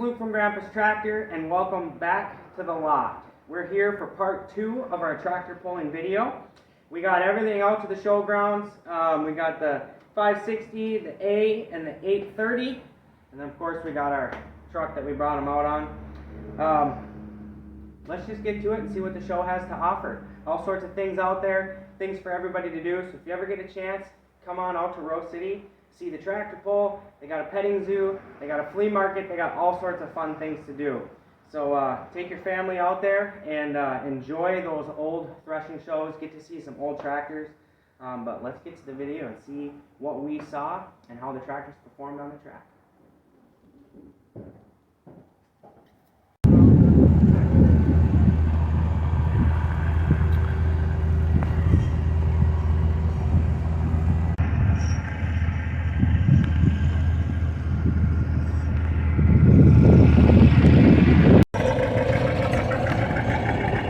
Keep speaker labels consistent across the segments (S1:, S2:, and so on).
S1: Luke from Grandpa's Tractor, and welcome back to the loft. We're here for part 2 of our tractor pulling video. We got everything out to the showgrounds. We got the 560, the A, and the 830, and then of course we got our truck that we brought them out on. Let's just get to it and see what the show has to offer. All sorts of things out there, things for everybody to do. So if you ever get a chance, come on out to Rose City. See the tractor pull, they got a petting zoo, they got a flea market, they got all sorts of fun things to do. So take your family out there and enjoy those old threshing shows, get to see some old tractors. But let's get to the video and see what we saw and how the tractors performed on the track.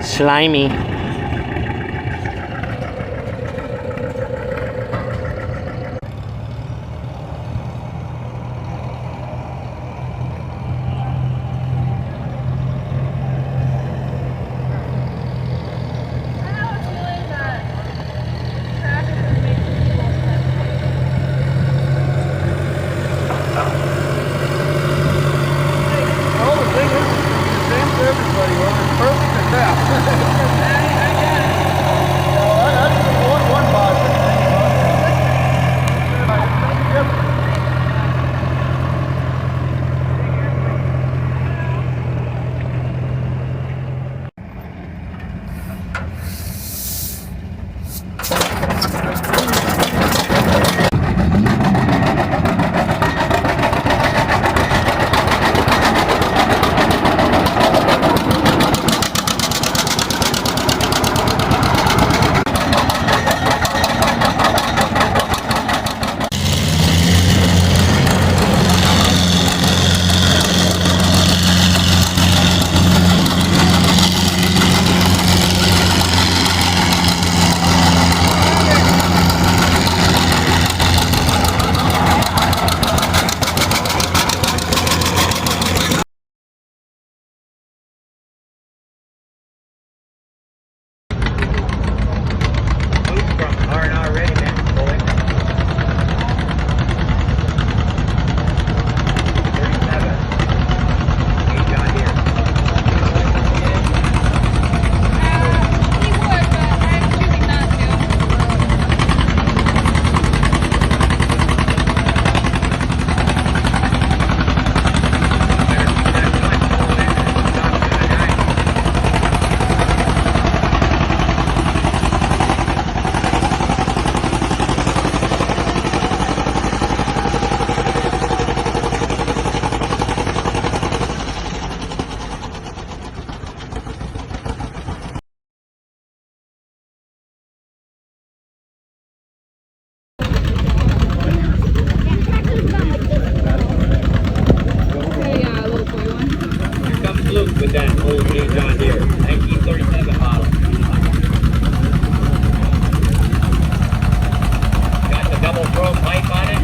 S1: Slimy.
S2: With that old new John Deere 1937 model. Got the double throw pipe on it.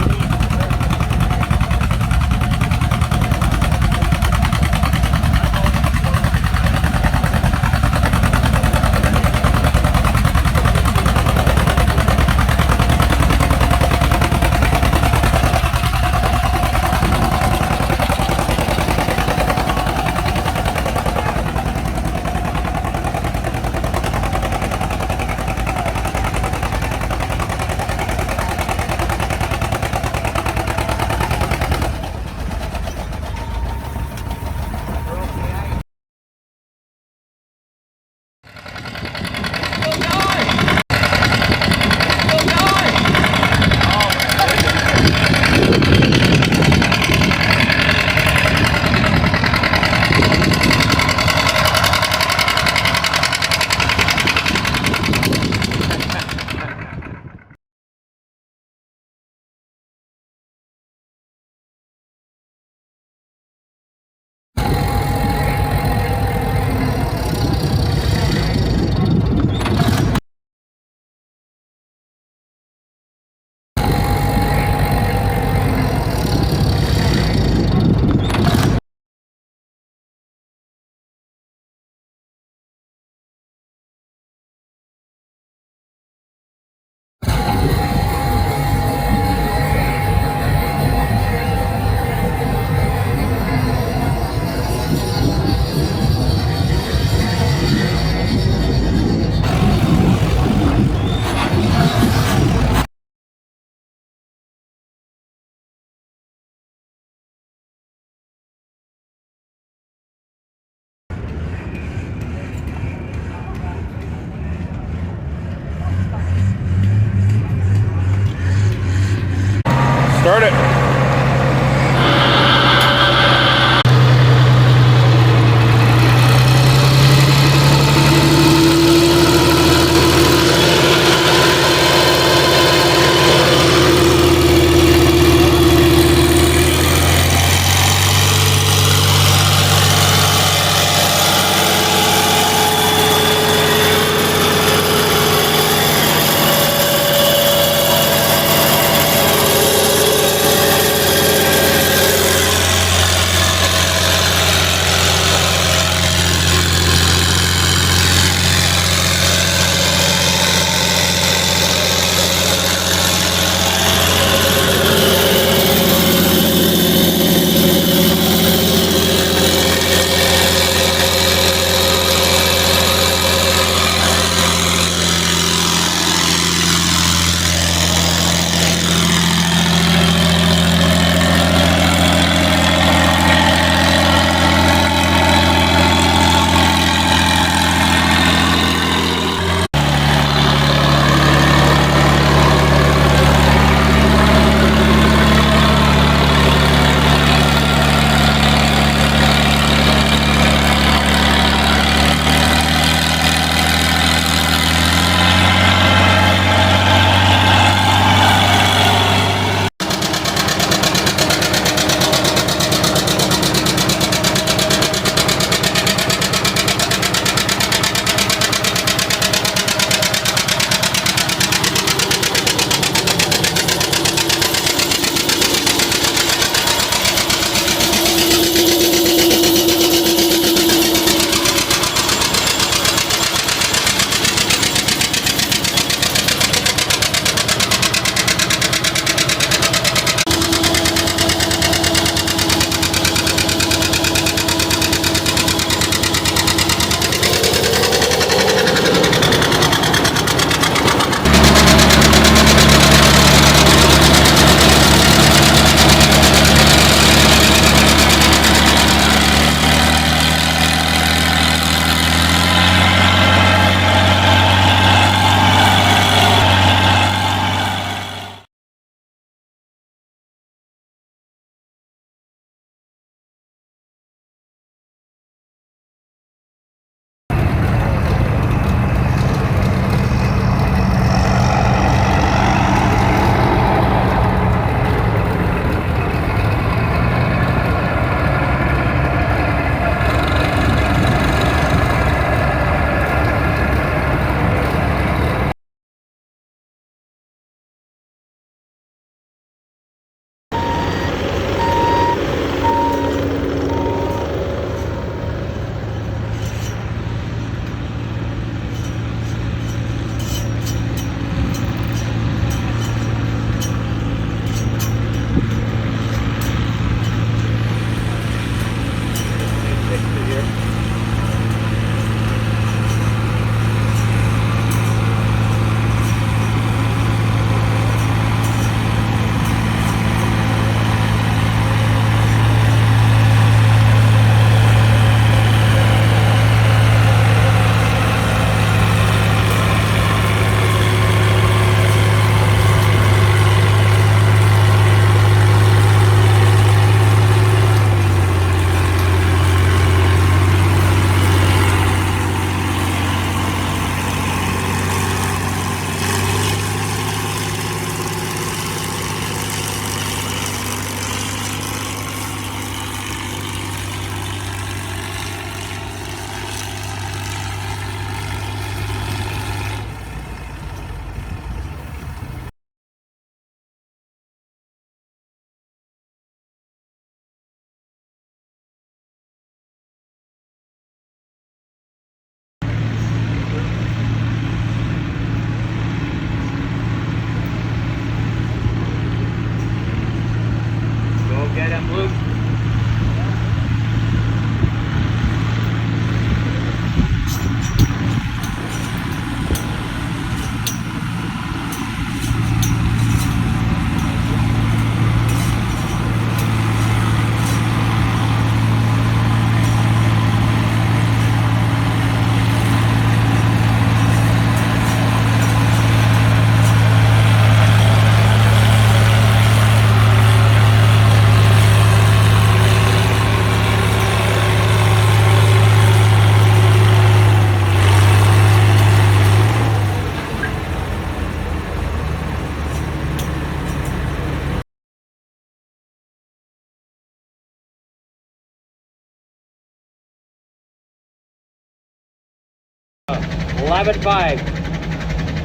S2: 11.5.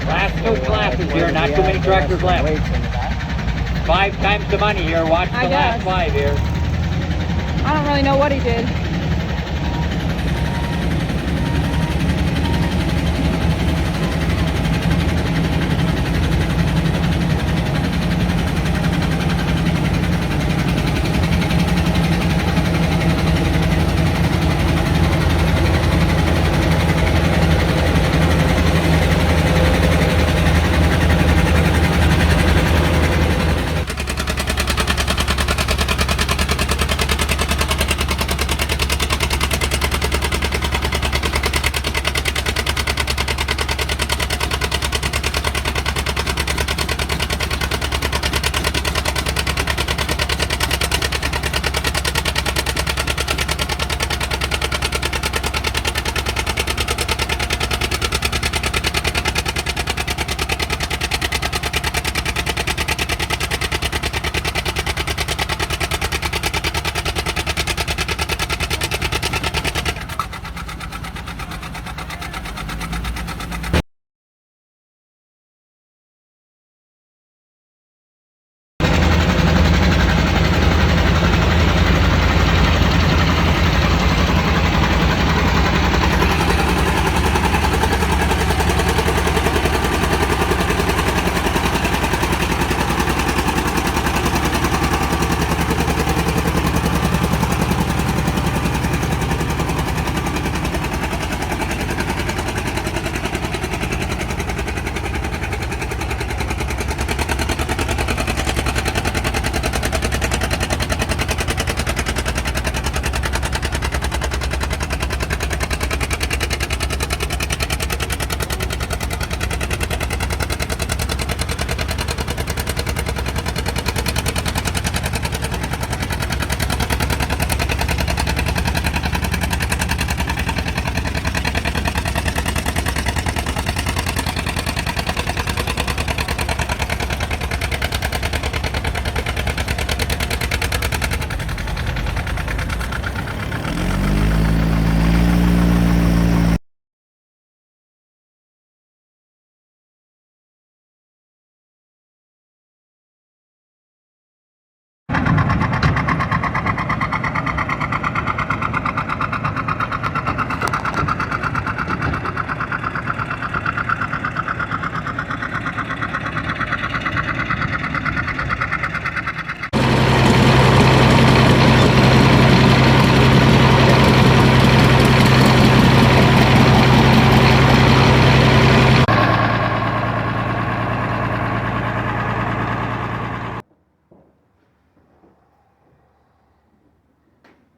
S2: Last two classes here, not too many tractors left. 5 times the money here. Watch the last 5 here.
S3: I don't really know what he did.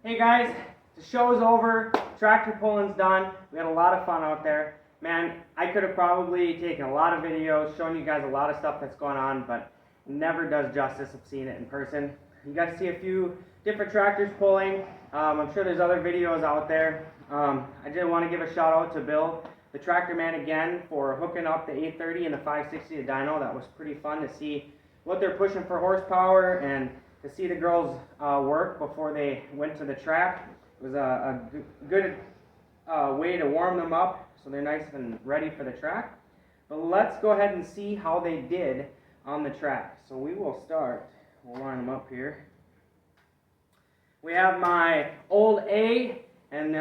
S1: Hey guys, the show's over, tractor pulling's done, we had a lot of fun out there. Man, I could have probably taken a lot of videos, shown you guys a lot of stuff that's going on, but never does justice of seeing it in person. You got to see a few different tractors pulling. I'm sure there's other videos out there. I did want to give a shout out to Bill, the tractor man again, for hooking up the 830 and the 560 to dyno. That was pretty fun to see what they're pushing for horsepower and to see the girls work before they went to the track. It was a good way to warm them up so they're nice and ready for the track. But let's go ahead and see how they did on the track. So we will start, we'll line them up here. We have my old A, and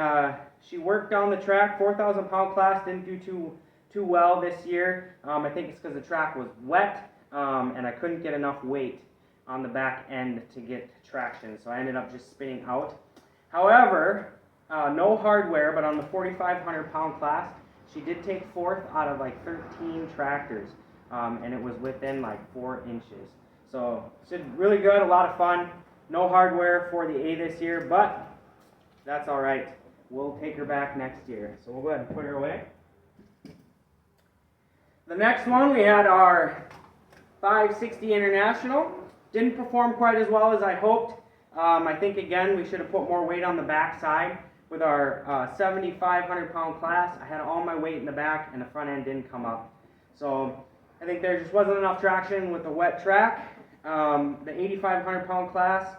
S1: she worked on the track, 4,000 pound class, didn't do too well this year. I think it's because the track was wet and I couldn't get enough weight on the back end to get traction, so I ended up just spinning out. However, no hardware, but on the 4,500 pound class, she did take fourth out of like 13 tractors, and it was within like 4 inches. So it's really good, a lot of fun. No hardware for the A this year, but that's all right. We'll take her back next year. So we'll go ahead and put her away. The next one, we had our 560 International. Didn't perform quite as well as I hoped. I think, again, we should have put more weight on the back side. With our 7,500 pound class, I had all my weight in the back and the front end didn't come up. So I think there just wasn't enough traction with the wet track. The 8,500 pound class,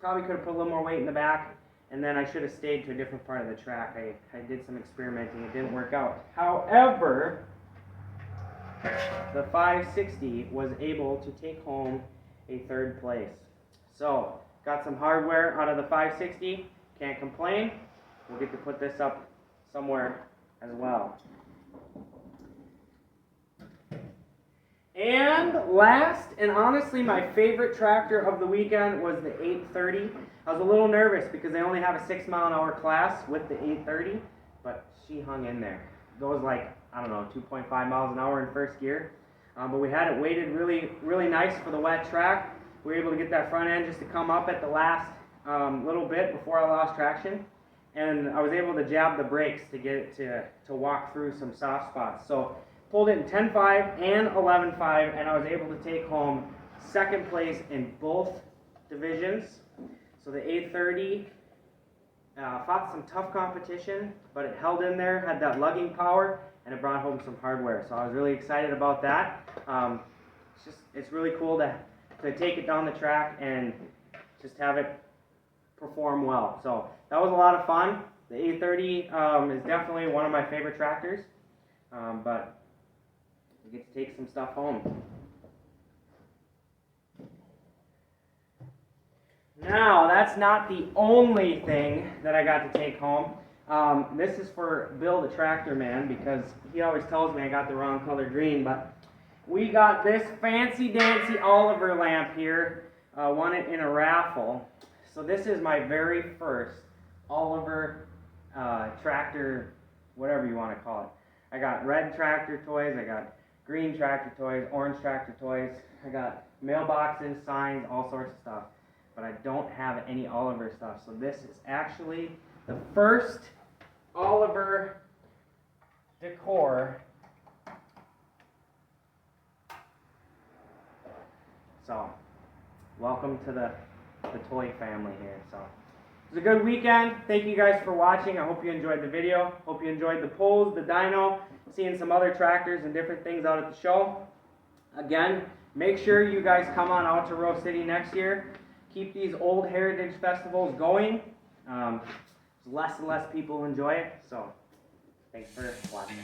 S1: probably could have put a little more weight in the back and then I should have stayed to a different part of the track. I did some experimenting, it didn't work out. However, the 560 was able to take home a 3rd place. So, got some hardware out of the 560, can't complain. We'll get to put this up somewhere as well. And last, and honestly my favorite tractor of the weekend was the 830. I was a little nervous because they only have a 6-mile-an-hour class with the 830, but she hung in there. Goes like, I don't know, 2.5 miles an hour in first gear. But we had it weighted really nice for the wet track. We were able to get that front end just to come up at the last little bit before I lost traction. And I was able to jab the brakes to get it to walk through some soft spots. So pulled it in 10.5 and 11.5, and I was able to take home 2nd place in both divisions. So the 830 fought some tough competition, but it held in there, had that lugging power, and it brought home some hardware. So I was really excited about that. It's really cool to take it down the track and just have it perform well. So that was a lot of fun. The 830 is definitely one of my favorite tractors, but we get to take some stuff home. Now, that's not the only thing that I got to take home. This is for Bill the Tractor Man, because he always tells me I got the wrong color green, but we got this fancy dancy Oliver lamp here. Won it in a raffle. So this is my very first Oliver tractor, whatever you want to call it. I got red tractor toys, I got green tractor toys, orange tractor toys, I got mailboxes, signs, all sorts of stuff. But I don't have any Oliver stuff. So this is actually the first Oliver decor. So, welcome to the toy family here. So, it was a good weekend. Thank you guys for watching. I hope you enjoyed the video. Hope you enjoyed the polls, the dyno, seeing some other tractors and different things out at the show. Again, make sure you guys come on out to Rose City next year. Keep these old heritage festivals going. Less and less people enjoy it. So, thanks for watching.